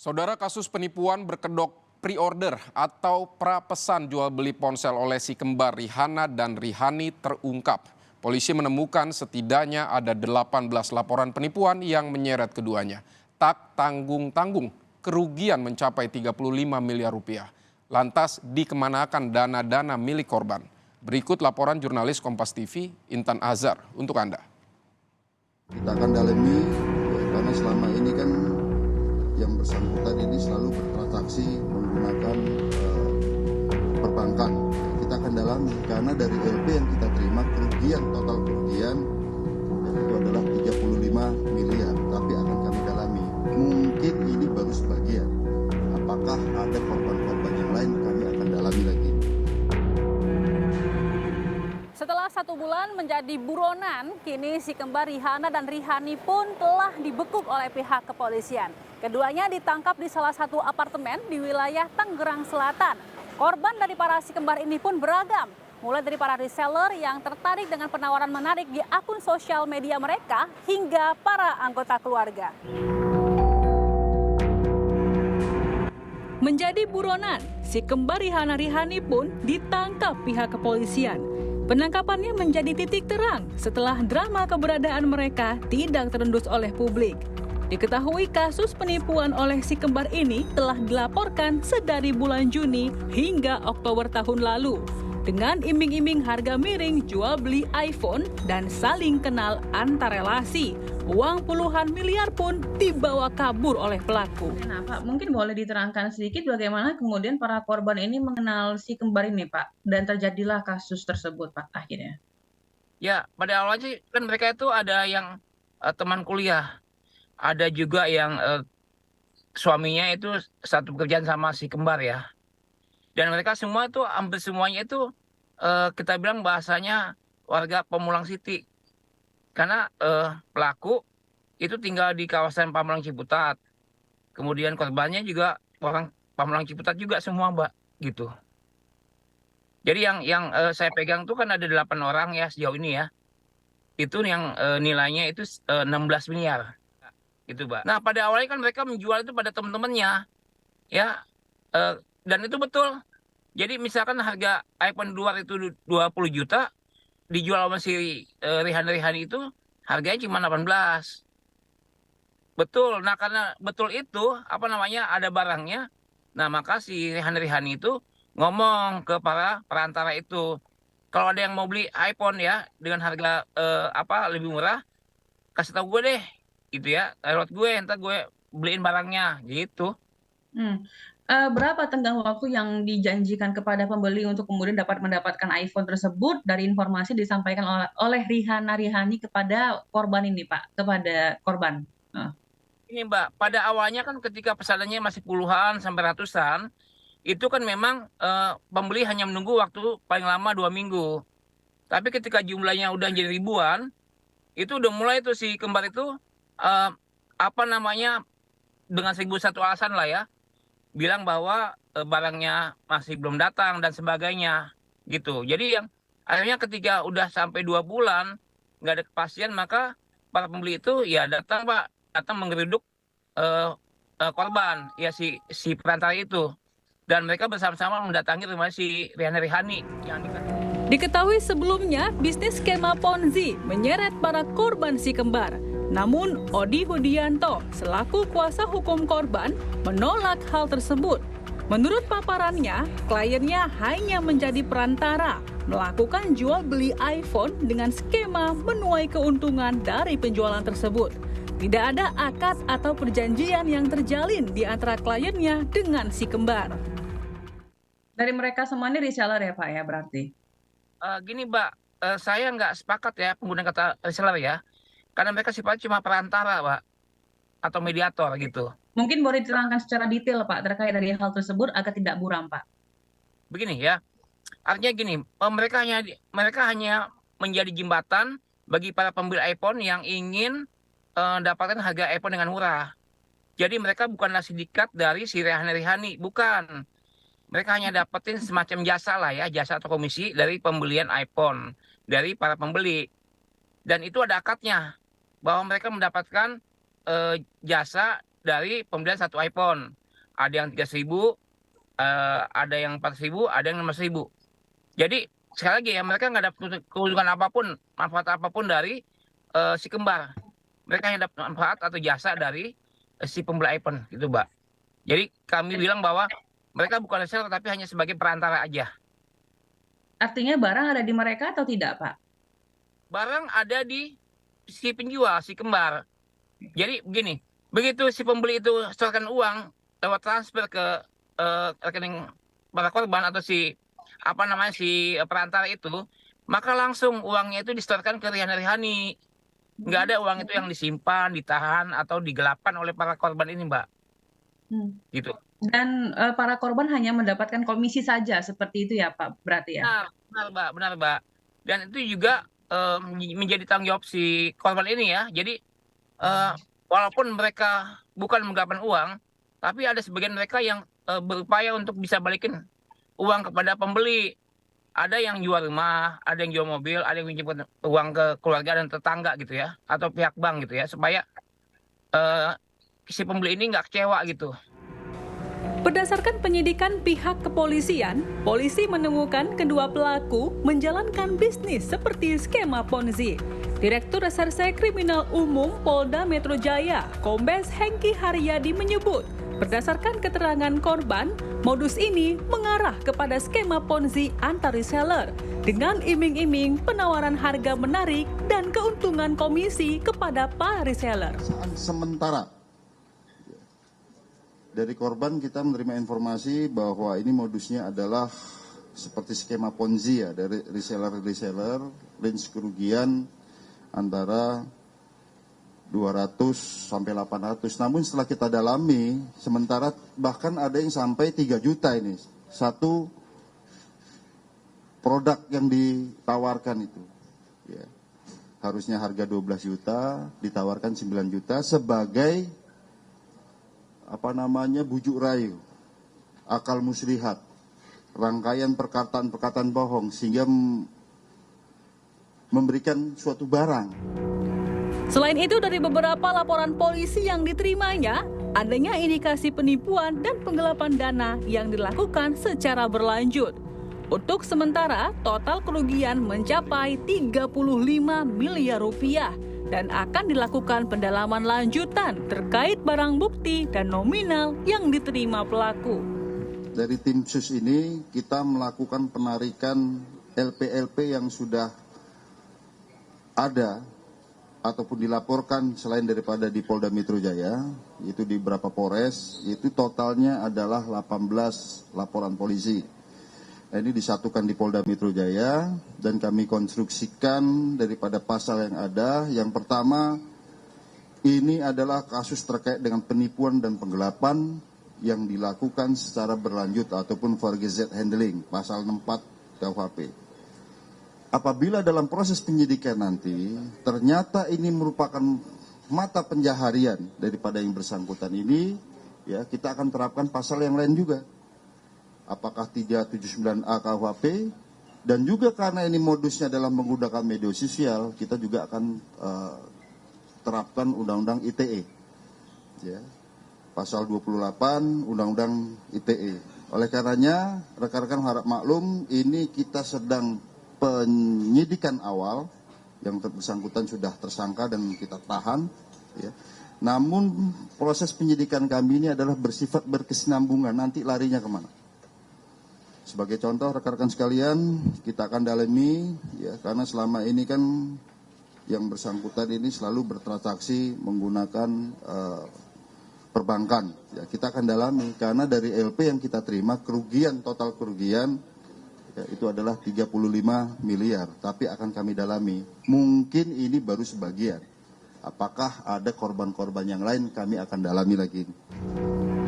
Saudara, kasus penipuan berkedok pre-order atau prapesan jual beli ponsel oleh si kembar Rihanna dan Rihani terungkap. Polisi menemukan setidaknya ada 18 laporan penipuan yang menyeret keduanya. Tak tanggung-tanggung, kerugian mencapai 35 miliar rupiah. Lantas dikemanakan dana-dana milik korban? Berikut laporan jurnalis Kompas TV Intan Azhar untuk Anda. Kita akan dalami karena selama ini kan yang bersangkutan ini selalu bertransaksi menggunakan perbankan. Kita akan dalami karena dari LP yang kita terima total kerugian itu adalah 35 miliar, tapi akan kami dalami. Mungkin ini baru sebagian. Apakah ada korban-korban yang lain, kami akan dalami lagi. Setelah 1 bulan menjadi buronan, kini si kembar Rihanna dan Rihani pun telah dibekuk oleh pihak kepolisian. Keduanya ditangkap di salah satu apartemen di wilayah Tangerang Selatan. Korban dari para si kembar ini pun beragam, mulai dari para reseller yang tertarik dengan penawaran menarik di akun sosial media mereka hingga para anggota keluarga. Menjadi buronan, si kembar Rihanna Rihani pun ditangkap pihak kepolisian. Penangkapannya menjadi titik terang setelah drama keberadaan mereka tidak terendus oleh publik. Diketahui kasus penipuan oleh si kembar ini telah dilaporkan sedari bulan Juni hingga Oktober tahun lalu. Dengan iming-iming harga miring jual beli iPhone dan saling kenal antar relasi. Uang puluhan miliar pun dibawa kabur oleh pelaku. Nah, Pak, mungkin boleh diterangkan sedikit bagaimana kemudian para korban ini mengenal si kembar ini, Pak, dan terjadilah kasus tersebut, Pak, akhirnya. Ya, pada awalnya sih kan mereka itu ada yang teman kuliah, ada juga yang suaminya itu satu pekerjaan sama si kembar ya. Dan mereka semua itu hampir semuanya itu kita bilang bahasanya warga Pamulang City. Karena pelaku itu tinggal di kawasan Pamulang Ciputat. Kemudian korbannya juga orang Pamulang Ciputat juga semua, Mbak, gitu. Jadi yang saya pegang tuh kan ada 8 orang ya sejauh ini ya. Itu yang nilainya itu 16 miliar. Gitu, Mbak. Nah, pada awalnya kan mereka menjual itu pada teman-temannya. Ya. Dan itu betul. Jadi misalkan harga iPhone 2 itu 20 juta, dijual sama si Rihani itu harganya cuma 18. Betul. Nah, karena betul itu, ada barangnya. Nah, maka si Rihani itu ngomong ke para perantara itu. Kalau ada yang mau beli iPhone ya dengan harga lebih murah, kasih tahu gue deh. Gitu ya. Lewat gue, entar gue beliin barangnya gitu. Berapa tenggang waktu yang dijanjikan kepada pembeli untuk kemudian dapat mendapatkan iPhone tersebut dari informasi disampaikan oleh Rihanna Rihani kepada korban ini, Pak, kepada korban? Ini, Mbak, pada awalnya kan ketika pesanannya masih puluhan sampai ratusan, itu kan memang pembeli hanya menunggu waktu paling lama 2 minggu. Tapi ketika jumlahnya udah jadi ribuan, itu udah mulai tuh si kembar itu dengan 1001 alasan lah ya, bilang bahwa barangnya masih belum datang dan sebagainya gitu. Jadi yang akhirnya ketika udah sampai 2 bulan nggak ada kepastian, maka para pembeli itu ya datang, Pak, datang menggeruduk korban ya si perantara itu, dan mereka bersama-sama mendatangi rumah si Rihani yang Diketahui sebelumnya bisnis skema Ponzi menyeret para korban si kembar. Namun Odi Hudianto selaku kuasa hukum korban menolak hal tersebut. Menurut paparannya, kliennya hanya menjadi perantara, melakukan jual beli iPhone dengan skema menuai keuntungan dari penjualan tersebut. Tidak ada akad atau perjanjian yang terjalin di antara kliennya dengan si kembar. Dari mereka semua ini reseller ya, Pak, ya berarti? Gini, Mbak, saya nggak sepakat ya penggunaan kata reseller ya. Karena mereka sifatnya cuma perantara, Pak, atau mediator gitu. Mungkin boleh diterangkan secara detail, Pak, terkait dari hal tersebut agar tidak buram, Pak. Begini ya, artinya gini, mereka hanya menjadi jembatan bagi para pembeli iPhone yang ingin dapatkan harga iPhone dengan murah. Jadi mereka bukanlah sindikat dari si Rihani, bukan. Mereka hanya dapetin semacam jasa lah ya, jasa atau komisi dari pembelian iPhone dari para pembeli. Dan itu ada akadnya, bahwa mereka mendapatkan jasa dari pembelian satu iPhone. Ada yang 3.000, ada yang 4.000, ada yang 5.000. Jadi sekali lagi ya, mereka nggak dapat keuntungan apapun, manfaat apapun dari si kembar. Mereka hanya dapat manfaat atau jasa dari si pembeli iPhone, gitu, Mbak. Jadi kami bilang bahwa mereka bukan reseller tapi hanya sebagai perantara aja. Artinya barang ada di mereka atau tidak, Pak? Barang ada di si penjual, si kembar. Jadi begini, begitu si pembeli itu setorkan uang lewat transfer ke rekening para korban atau si perantara itu, maka langsung uangnya itu disetorkan ke Rihani. Nggak ada uang itu yang disimpan, ditahan atau digelapkan oleh para korban ini, Mbak. Gitu. Dan para korban hanya mendapatkan komisi saja, seperti itu ya, Pak, berarti ya? Benar, Mbak. Dan itu juga menjadi tanggung jawab si korban ini ya. Jadi walaupun mereka bukan menggelapkan uang, tapi ada sebagian mereka yang berupaya untuk bisa balikin uang kepada pembeli. Ada yang jual rumah, ada yang jual mobil, ada yang pinjam uang ke keluarga dan tetangga gitu ya, atau pihak bank gitu ya, supaya si pembeli ini nggak kecewa gitu. Berdasarkan penyidikan pihak kepolisian, polisi menemukan kedua pelaku menjalankan bisnis seperti skema Ponzi. Direktur Reserse Kriminal Umum Polda Metro Jaya, Kombes Hengki Haryadi menyebut, berdasarkan keterangan korban, modus ini mengarah kepada skema Ponzi antar reseller dengan iming-iming penawaran harga menarik dan keuntungan komisi kepada para reseller. Sementara dari korban kita menerima informasi bahwa ini modusnya adalah seperti skema Ponzi ya, dari reseller, range kerugian antara 200 sampai 800. Namun setelah kita dalami, sementara bahkan ada yang sampai 3 juta ini. Satu produk yang ditawarkan itu. Ya. Harusnya harga 12 juta, ditawarkan 9 juta sebagai bujuk rayu, akal muslihat, rangkaian perkataan-perkataan bohong sehingga memberikan suatu barang. Selain itu, dari beberapa laporan polisi yang diterimanya, adanya indikasi penipuan dan penggelapan dana yang dilakukan secara berlanjut. Untuk sementara, total kerugian mencapai 35 miliar rupiah dan akan dilakukan pendalaman lanjutan terkait barang bukti dan nominal yang diterima pelaku. Dari tim sus ini kita melakukan penarikan LP-LP yang sudah ada ataupun dilaporkan selain daripada di Polda Metro Jaya, itu di beberapa Polres, itu totalnya adalah 18 laporan polisi. Ini disatukan di Polda Metro Jaya dan kami konstruksikan daripada pasal yang ada. Yang pertama, ini adalah kasus terkait dengan penipuan dan penggelapan yang dilakukan secara berlanjut ataupun forgeset handling, pasal 64 KUHP. Apabila dalam proses penyidikan nanti ternyata ini merupakan mata pencaharian daripada yang bersangkutan ini, ya kita akan terapkan pasal yang lain juga. Apakah 379A KUHP, dan juga karena ini modusnya adalah menggunakan media sosial, kita juga akan terapkan Undang-Undang ITE, ya, pasal 28 Undang-Undang ITE. Oleh karenanya, rekan-rekan harap maklum, ini kita sedang penyidikan awal, yang bersangkutan sudah tersangka dan kita tahan, ya. Namun proses penyidikan kami ini adalah bersifat berkesinambungan, nanti larinya kemana? Sebagai contoh rekan-rekan sekalian, kita akan dalami ya, karena selama ini kan yang bersangkutan ini selalu bertransaksi menggunakan perbankan. Ya, kita akan dalami karena dari LP yang kita terima total kerugian ya, itu adalah 35 miliar, tapi akan kami dalami. Mungkin ini baru sebagian. Apakah ada korban-korban yang lain, kami akan dalami lagi.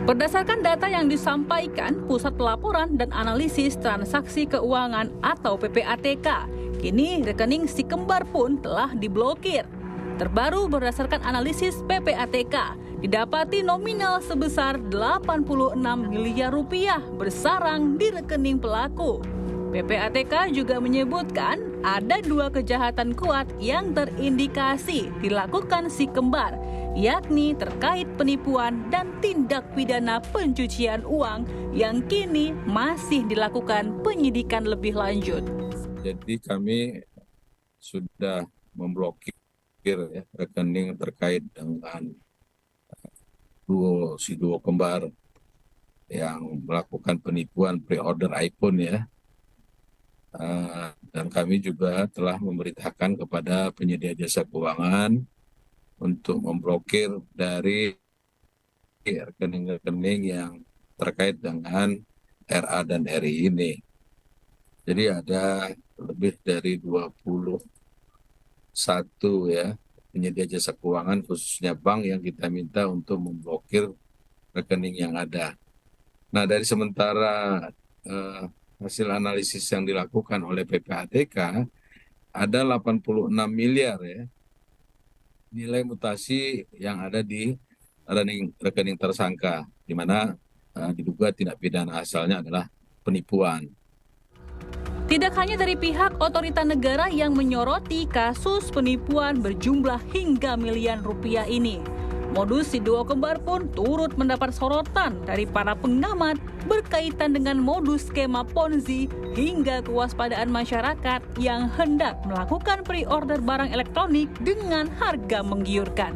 Berdasarkan data yang disampaikan Pusat Pelaporan dan Analisis Transaksi Keuangan atau PPATK, kini rekening si kembar pun telah diblokir. Terbaru berdasarkan analisis PPATK, didapati nominal sebesar 86 miliar rupiah bersarang di rekening pelaku. PPATK juga menyebutkan ada 2 kejahatan kuat yang terindikasi dilakukan si kembar, yakni terkait penipuan dan tindak pidana pencucian uang yang kini masih dilakukan penyidikan lebih lanjut. Jadi kami sudah memblokir ya, rekening terkait dengan si duo kembar yang melakukan penipuan pre-order iPhone ya. Dan kami juga telah memerintahkan kepada penyedia jasa keuangan untuk memblokir dari rekening-rekening yang terkait dengan RA dan RI ini. Jadi ada lebih dari 21 ya penyedia jasa keuangan khususnya bank yang kita minta untuk memblokir rekening yang ada. Nah, dari sementara hasil analisis yang dilakukan oleh PPATK ada 86 miliar ya nilai mutasi yang ada di rekening tersangka, di mana diduga tindak pidana asalnya adalah penipuan. Tidak hanya dari pihak otorita negara yang menyoroti kasus penipuan berjumlah hingga miliaran rupiah ini. Modus si duo kembar pun turut mendapat sorotan dari para pengamat berkaitan dengan modus skema Ponzi hingga kewaspadaan masyarakat yang hendak melakukan pre-order barang elektronik dengan harga menggiurkan.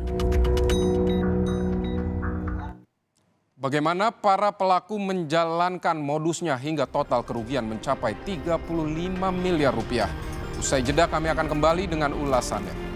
Bagaimana para pelaku menjalankan modusnya hingga total kerugian mencapai 35 miliar rupiah? Usai jeda kami akan kembali dengan ulasannya.